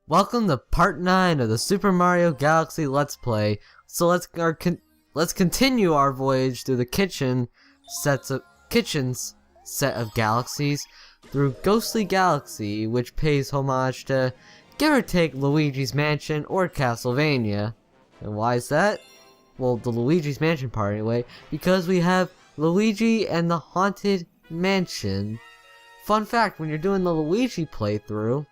Welcome to part 9 of the Super Mario Galaxy Let's Play. So let's continue our voyage through the kitchen's set of galaxies through Ghostly Galaxy, which pays homage to give or take Luigi's Mansion or Castlevania. And why is that? Well, the Luigi's Mansion part anyway, because we have Luigi and the Haunted Mansion. Fun fact, when you're doing the Luigi playthrough,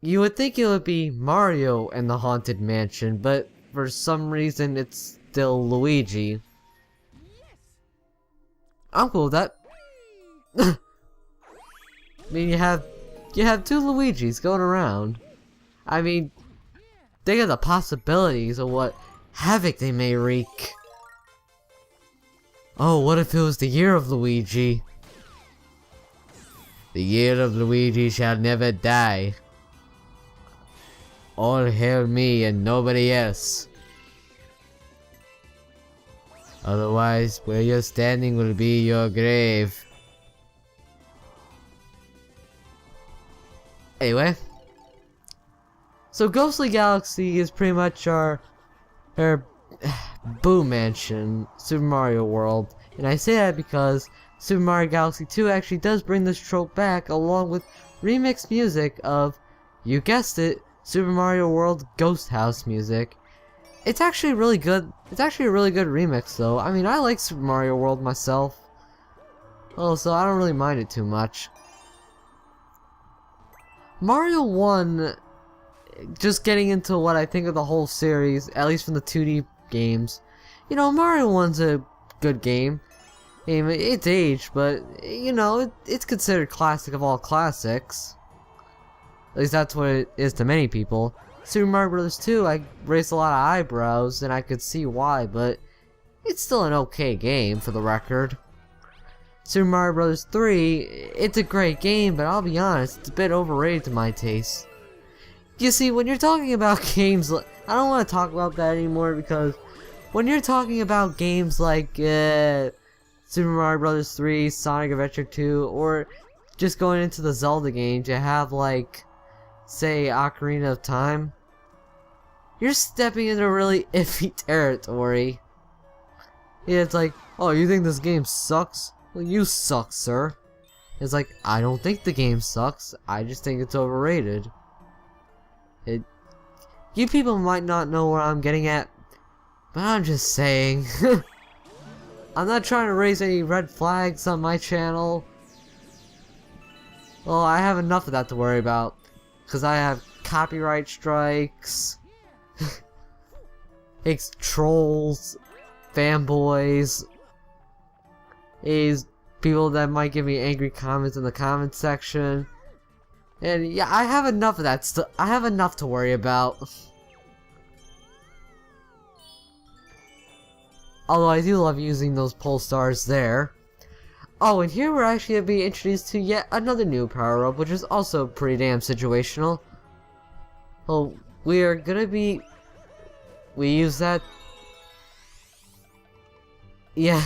you would think it would be Mario and the Haunted Mansion, but for some reason it's still Luigi. I'm cool with that. I mean, you have two Luigis going around. I mean, think of the possibilities of what havoc they may wreak. Oh, what if it was the year of Luigi? The year of Luigi shall never die. All hail me and nobody else. Otherwise, where you're standing will be your grave. Anyway, so Ghostly Galaxy is pretty much our Boo Mansion, Super Mario World, and I say that because Super Mario Galaxy 2 actually does bring this trope back, along with remixed music of, you guessed it, Super Mario World Ghost House music. It's actually really good. It's actually a really good remix though. I mean, I like Super Mario World myself. Oh, so I don't really mind it too much. Mario 1, just getting into what I think of the whole series, at least from the 2D games. You know, Mario 1's a good game. I mean, it's aged, but, you know, it's considered classic of all classics. At least that's what it is to many people. Super Mario Bros. 2, I raised a lot of eyebrows, and I could see why, but it's still an okay game, for the record. Super Mario Bros. 3, it's a great game, but I'll be honest, it's a bit overrated to my taste. You see, when you're talking about games, I don't want to talk about that anymore, because when you're talking about games like Super Mario Bros. 3, Sonic Adventure 2, or just going into the Zelda games, you have like, say, Ocarina of Time, you're stepping into really iffy territory. Yeah, it's like, oh, you think this game sucks? Well, you suck, sir. It's like, I don't think the game sucks, I just think it's overrated. You people might not know where I'm getting at, but I'm just saying. I'm not trying to raise any red flags on my channel. Well, I have enough of that to worry about. Because I have copyright strikes, it's trolls, fanboys, is people that might give me angry comments in the comment section, and yeah, I have enough of that stuff. I have enough to worry about. Although I do love using those pole stars there. Oh, and here we're actually going to be introduced to yet another new power-up, which is also pretty damn situational. Well, we are going to be... We use that... Yeah.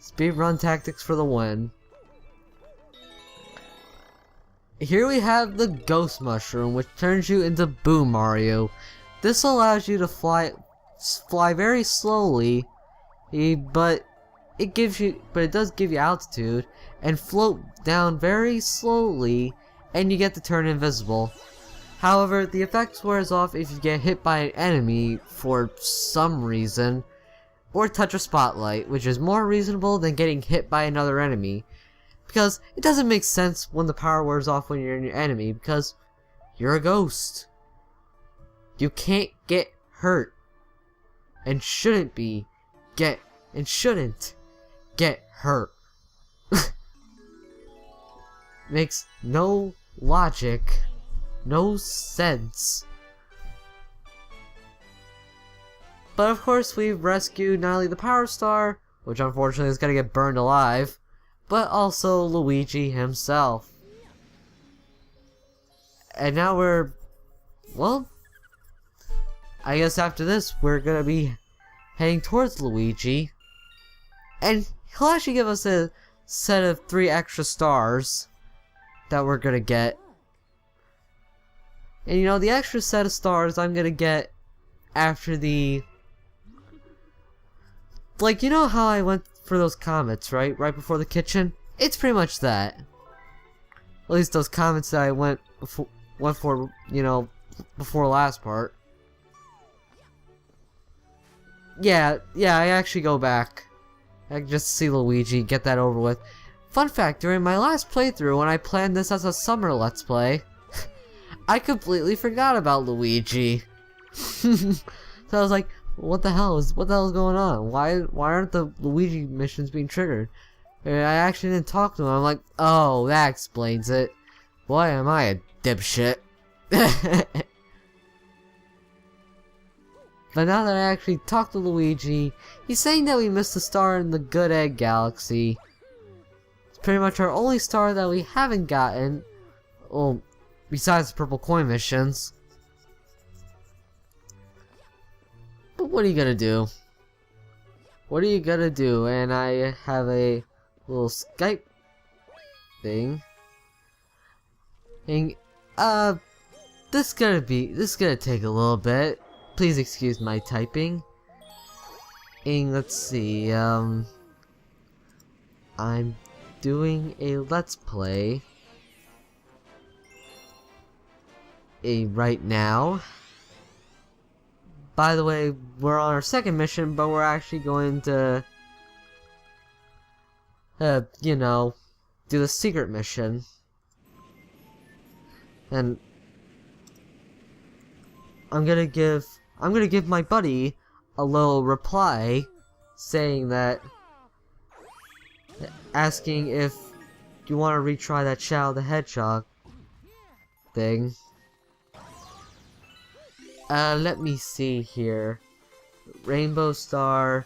Speedrun tactics for the win. Here we have the Ghost Mushroom, which turns you into Boo Mario. This allows you to fly very slowly, but it does give you altitude, and float down very slowly, and you get to turn invisible. However, the effect wears off if you get hit by an enemy for some reason, or touch a spotlight, which is more reasonable than getting hit by another enemy, because it doesn't make sense when the power wears off when you're in your enemy, because you're a ghost. You can't get hurt, and shouldn't get hurt. Makes no logic, no sense. But of course, we've rescued not only the Power Star, which unfortunately is gonna get burned alive, but also Luigi himself. And now well, I guess after this, we're gonna be heading towards Luigi. And he'll actually give us a set of 3 extra stars that we're gonna get. And you know, the extra set of stars I'm gonna get after the... Like, you know how I went for those comets, right? Right before the kitchen? It's pretty much that. At least those comets that I went for, you know, before last part. Yeah, I actually go back. I can just see Luigi, get that over with. Fun fact, during my last playthrough, when I planned this as a summer Let's Play, I completely forgot about Luigi. So I was like, what the hell is going on? Why aren't the Luigi missions being triggered? And I actually didn't talk to him. I'm like, oh, that explains it. Boy, am I a dipshit. But now that I actually talked to Luigi, he's saying that we missed a star in the Good Egg Galaxy. It's pretty much our only star that we haven't gotten. Well, besides the purple coin missions. But what are you gonna do? What are you gonna do? And I have a little Skype thing. And, this is gonna take a little bit. Please excuse my typing. And let's see, I'm doing a Let's Play right now. By the way, we're on our second mission, but we're actually going to, you know, do the secret mission. And I'm gonna give my buddy a little reply saying that, asking if you want to retry that Shadow the Hedgehog thing. Let me see here. Rainbow Star.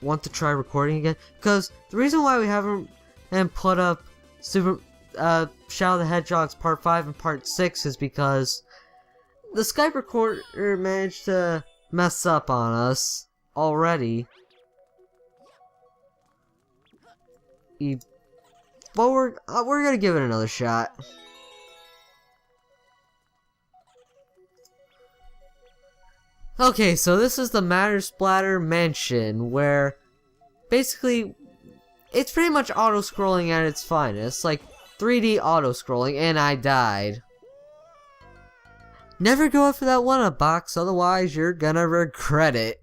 Want to try recording again? Because the reason why we haven't put up Shadow the Hedgehog's Part 5 and Part 6 is because the Skype recorder managed to mess up on us already. But we're gonna give it another shot. Okay, so this is the Matter Splatter Mansion, where basically it's pretty much auto-scrolling at its finest, like 3D auto-scrolling, and I died. Never go after that one-up box, otherwise you're gonna regret it.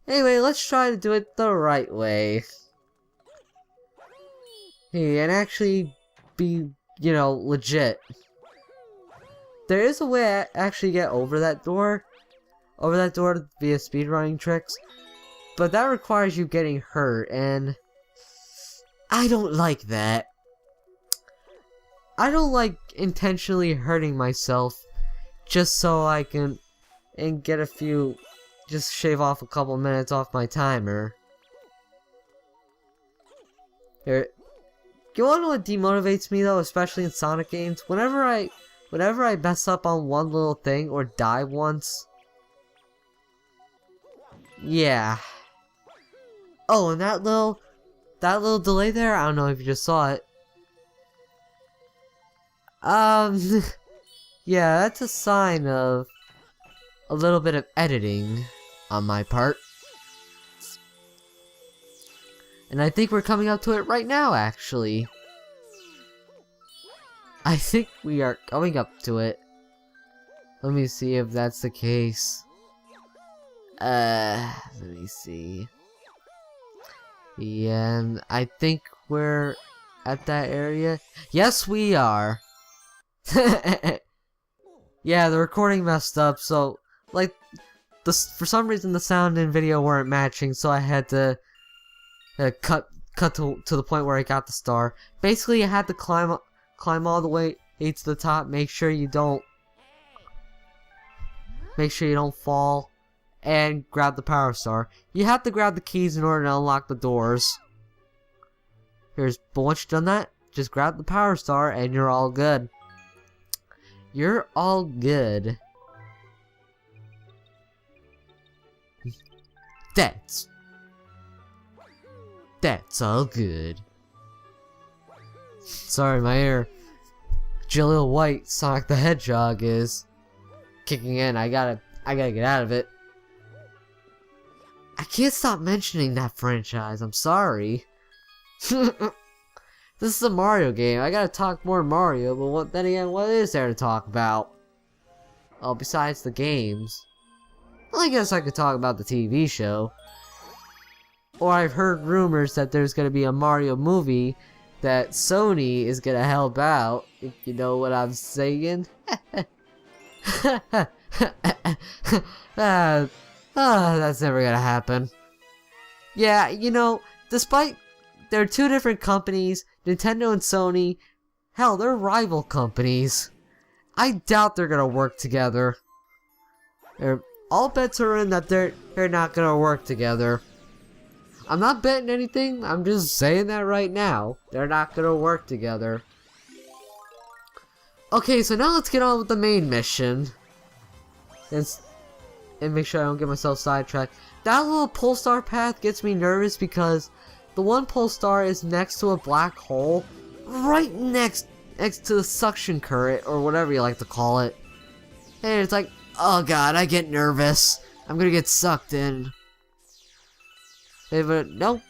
Anyway, let's try to do it the right way. Hey, and actually be, you know, legit. There is a way to actually get over that door via speedrunning tricks, but that requires you getting hurt, and I don't like that. I don't like intentionally hurting myself just so I can get a few, just shave off a couple minutes off my timer. Here, you wanna know what demotivates me though, especially in Sonic games? Whenever I mess up on one little thing or die once. Yeah. Oh, and that little delay there, I don't know if you just saw it. Yeah, that's a sign of a little bit of editing on my part. And I think we're coming up to it right now, actually. I think we are coming up to it. Let me see if that's the case. Let me see. Yeah, and I think we're at that area. Yes, we are. Yeah, the recording messed up, so, like, for some reason the sound and video weren't matching, so I had to cut to the point where I got the star. Basically, I had to climb all the way to the top. Make sure you don't fall, and grab the power star. You have to grab the keys in order to unlock the doors. But once you've done that, just grab the power star, and you're all good. You're all good. That's all good. Sorry, my ear. Jaleel White, Sonic the Hedgehog is kicking in. I gotta get out of it. I can't stop mentioning that franchise. I'm sorry. This is a Mario game. I gotta talk more Mario, but then again, what is there to talk about? Oh, besides the games. Well, I guess I could talk about the TV show. Or I've heard rumors that there's gonna be a Mario movie that Sony is gonna help out, if you know what I'm saying. That's never gonna happen. Yeah, you know, despite they're two different companies, Nintendo and Sony, hell, they're rival companies. I doubt they're gonna work together. All bets are in that they're not gonna work together. I'm not betting anything, I'm just saying that right now. They're not gonna work together. Okay, so now let's get on with the main mission. And make sure I don't get myself sidetracked. That little Polestar path gets me nervous because the one Polestar is next to a black hole. Right next to the suction current, or whatever you like to call it. And it's like, oh god, I get nervous. I'm gonna get sucked in. But nope.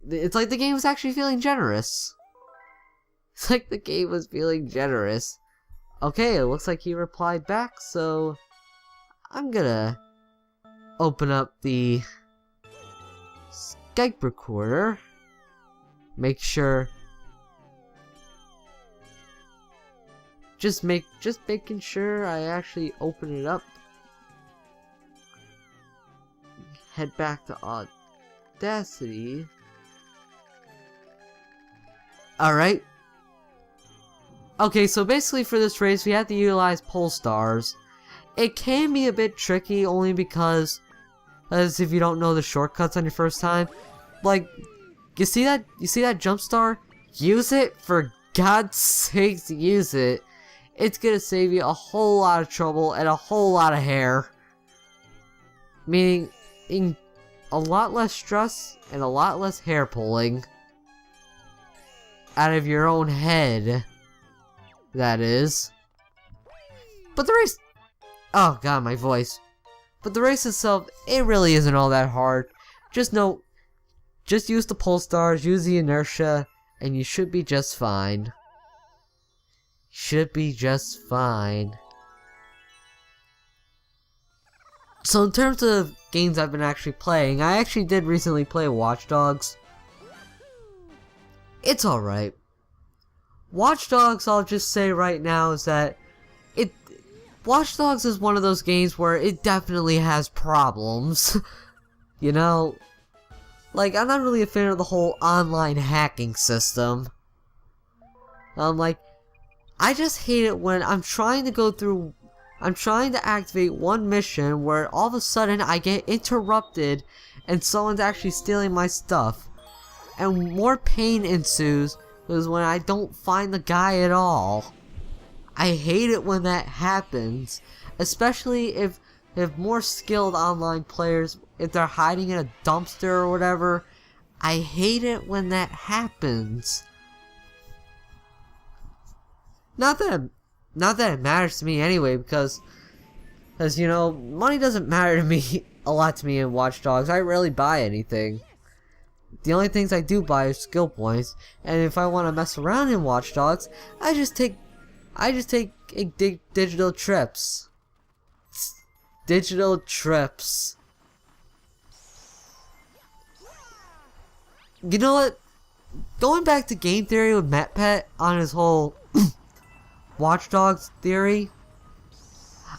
It's like the game was actually feeling generous. It's like the game was feeling generous. Okay, it looks like he replied back, so I'm gonna open up the Skype recorder. Make sure. Just making sure I actually open it up. Head back to Audacity. Alright. Okay, so basically for this race we have to utilize Polestars. It can be a bit tricky only because, as if you don't know the shortcuts on your first time, like, you see that jump star? Use it, for God's sakes, use it. It's gonna save you a whole lot of trouble and a whole lot of hair. Meaning, a lot less stress and a lot less hair pulling. Out of your own head. That is. But the race... Oh god, my voice. But the race itself, it really isn't all that hard. Just use the Polestars, use the inertia, and you should be just fine. Should be just fine. So in terms of games I've been actually playing, I actually did recently play Watch Dogs. It's alright. Watch Dogs, I'll just say right now, is that Watch Dogs is one of those games where it definitely has problems. You know? Like, I'm not really a fan of the whole online hacking system. Like, I just hate it when I'm trying to activate one mission where all of a sudden I get interrupted and someone's actually stealing my stuff. And more pain ensues is when I don't find the guy at all. I hate it when that happens, especially if more skilled online players, if they're hiding in a dumpster or whatever. I hate it when that happens. Not that it matters to me anyway, because you know, money doesn't matter to me a lot to me in Watch Dogs. I rarely buy anything. The only things I do buy are skill points, and if I want to mess around in Watch Dogs, I just take digital trips. Digital trips. You know what? Going back to game theory with MatPet on his whole Watch Dogs theory,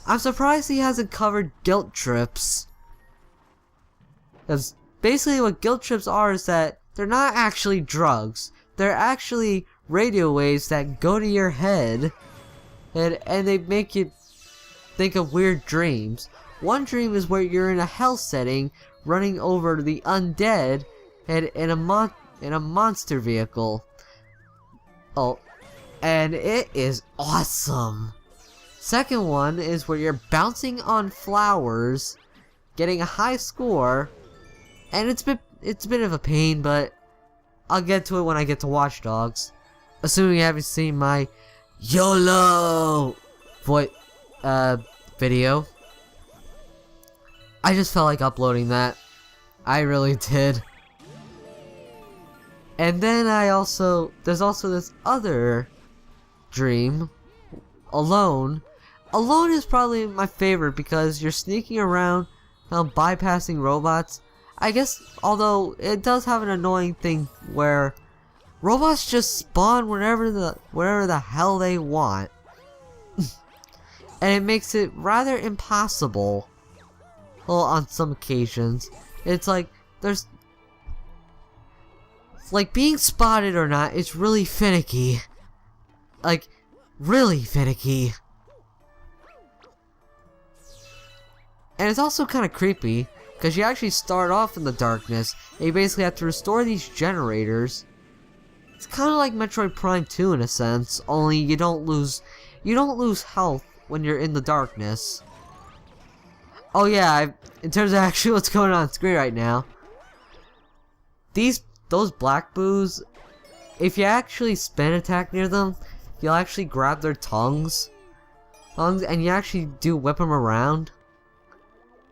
I'm surprised he hasn't covered guilt trips. Because basically what guilt trips are is that they're not actually drugs. They're actually radio waves that go to your head and they make you think of weird dreams. One dream is where you're in a hell setting running over the undead and in a monster vehicle. Oh, and it is awesome. Second one is where you're bouncing on flowers, getting a high score, and it's a bit of a pain, but I'll get to it when I get to Watch Dogs. Assuming you haven't seen my YOLO video. I just felt like uploading that. I really did. And then there's also this other dream, Alone. Alone is probably my favorite because you're sneaking around, bypassing robots. I guess, although it does have an annoying thing where robots just spawn wherever the hell they want. And it makes it rather impossible. Well, on some occasions. It's like, being spotted or not, it's really finicky. Like, really finicky. And it's also kind of creepy, because you actually start off in the darkness, and you basically have to restore these generators. It's kind of like Metroid Prime 2 in a sense, only you don't lose health when you're in the darkness. Oh yeah, in terms of actually what's going on screen right now, those black boos, if you actually spin attack near them, you'll actually grab their tongues, and you actually do whip them around.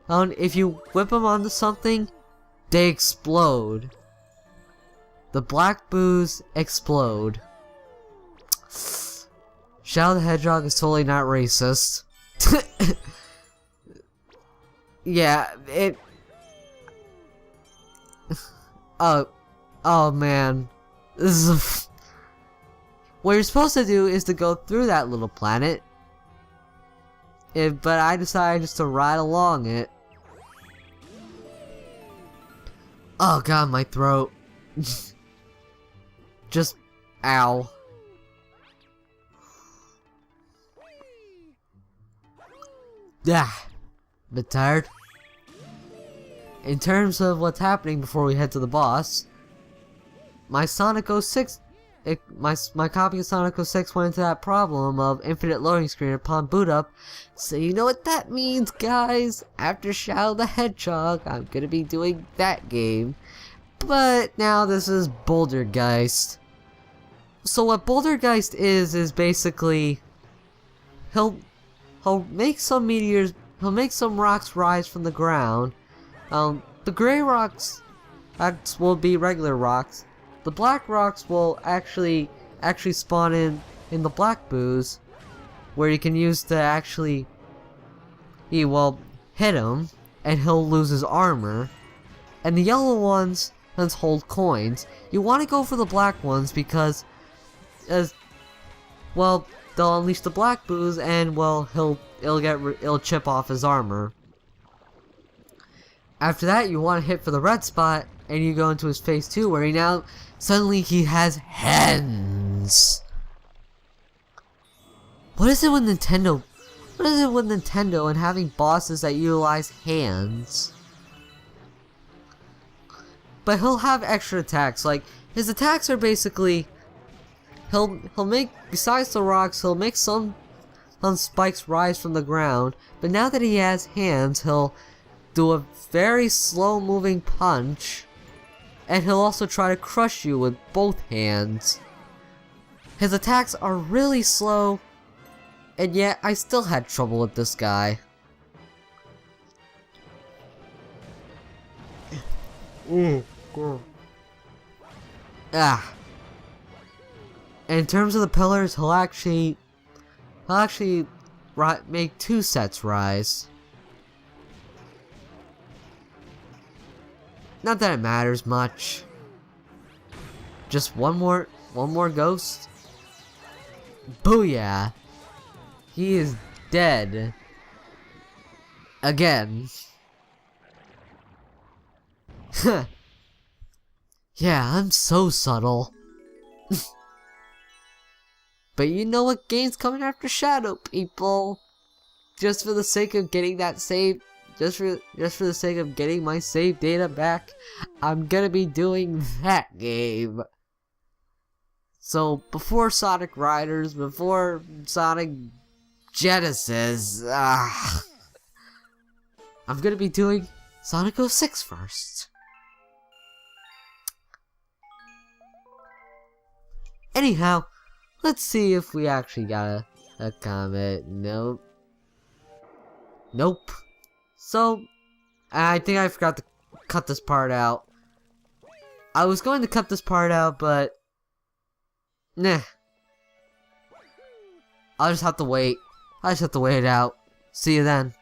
And if you whip them onto something, they explode. The black boos explode. Shadow the Hedgehog is totally not racist. Yeah, it... Oh man. This is what you're supposed to do is to go through that little planet. But I decided just to ride along it. Oh god, my throat. Just... ow. Yeah. Bit tired. In terms of what's happening before we head to the boss, my Sonic 06, my copy of Sonic 06 went into that problem of infinite loading screen upon boot up. So you know what that means, guys. After Shadow the Hedgehog, I'm gonna be doing that game. But now this is Bouldergeist. So what Bouldergeist is basically he'll make some meteors. He'll make some rocks rise from the ground. The gray rocks will be regular rocks. The black rocks will actually spawn in the black boos, where you can use to actually, hit him, and he'll lose his armor. And the yellow ones hold coins. You want to go for the black ones because, they'll unleash the black boos, and it'll chip off his armor. After that, you want to hit for the red spot, and you go into his phase 2, where suddenly he has hands. What is it with Nintendo and having bosses that utilize hands? But he'll have extra attacks. Like, his attacks are basically, he'll make, besides the rocks, he'll make some spikes rise from the ground. But now that he has hands, he'll do a very slow moving punch, and he'll also try to crush you with both hands. His attacks are really slow, and yet I still had trouble with this guy. In terms of the pillars, he'll actually make 2 sets rise. Not that it matters much. Just one more ghost. Booyah! He is dead. Again. Yeah, I'm so subtle. But you know what game's coming after Shadow, people? Just for the sake of getting that save, just for the sake of getting my save data back, I'm gonna be doing that game. So before Sonic Riders, before Sonic Genesis, I'm gonna be doing Sonic 06 first. Anyhow, let's see if we actually got a comment. Nope. Nope. So, I think I forgot to cut this part out. I was going to cut this part out, but nah. I'll just have to wait. I just have to wait it out. See you then.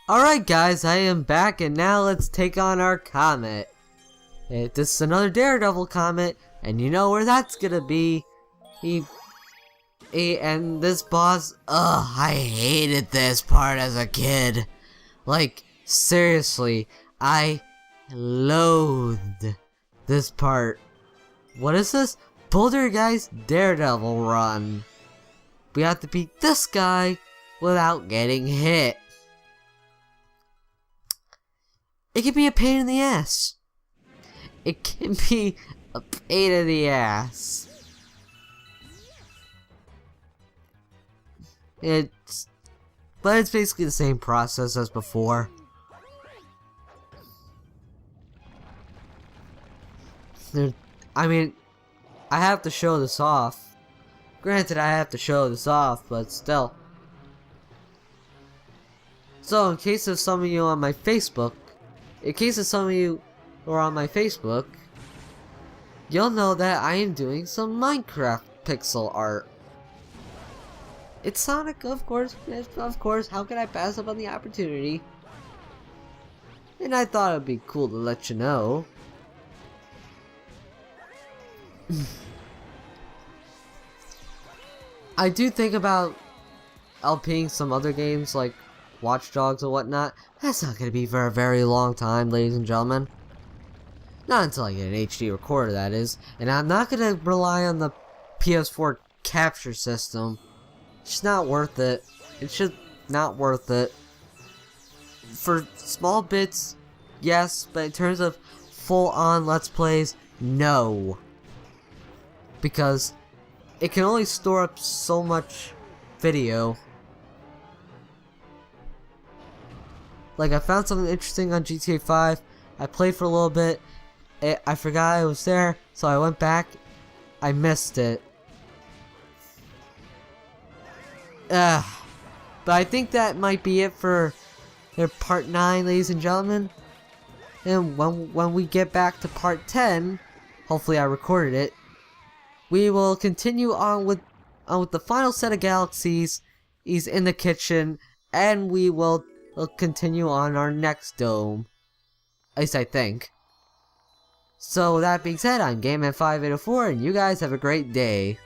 Alright guys, I am back and now let's take on our comet. This is another Daredevil comet, and you know where that's gonna be. And this boss, I hated this part as a kid. Like, seriously, I loathed this part. What is this? Boulder Guy's Daredevil run. We have to beat this guy without getting hit. It can be a pain in the ass. It can be a pain in the ass. But it's basically the same process as before. I mean, I have to show this off. Granted, I have to show this off, but still. So, in case of some of you on my Facebook, you'll know that I am doing some Minecraft pixel art. It's Sonic, of course. Yes, of course. How could I pass up on the opportunity? And I thought it'd be cool to let you know. I do think about LPing some other games like Watch Dogs or whatnot. That's not going to be for a very long time, ladies and gentlemen. Not until I get an HD recorder, that is. And I'm not going to rely on the PS4 capture system. It's just not worth it. It's just not worth it. For small bits, yes, but in terms of full-on Let's Plays, no. Because it can only store up so much video. Like, I found something interesting on GTA 5. I played for a little bit. I forgot I was there, so I went back. I missed it. But I think that might be it for part 9, ladies and gentlemen. And when we get back to part 10, hopefully I recorded it, we will continue on with the final set of galaxies. He's in the kitchen, and we'll continue on our next dome. At least I think. So that being said, I'm GameMan5804, and you guys have a great day.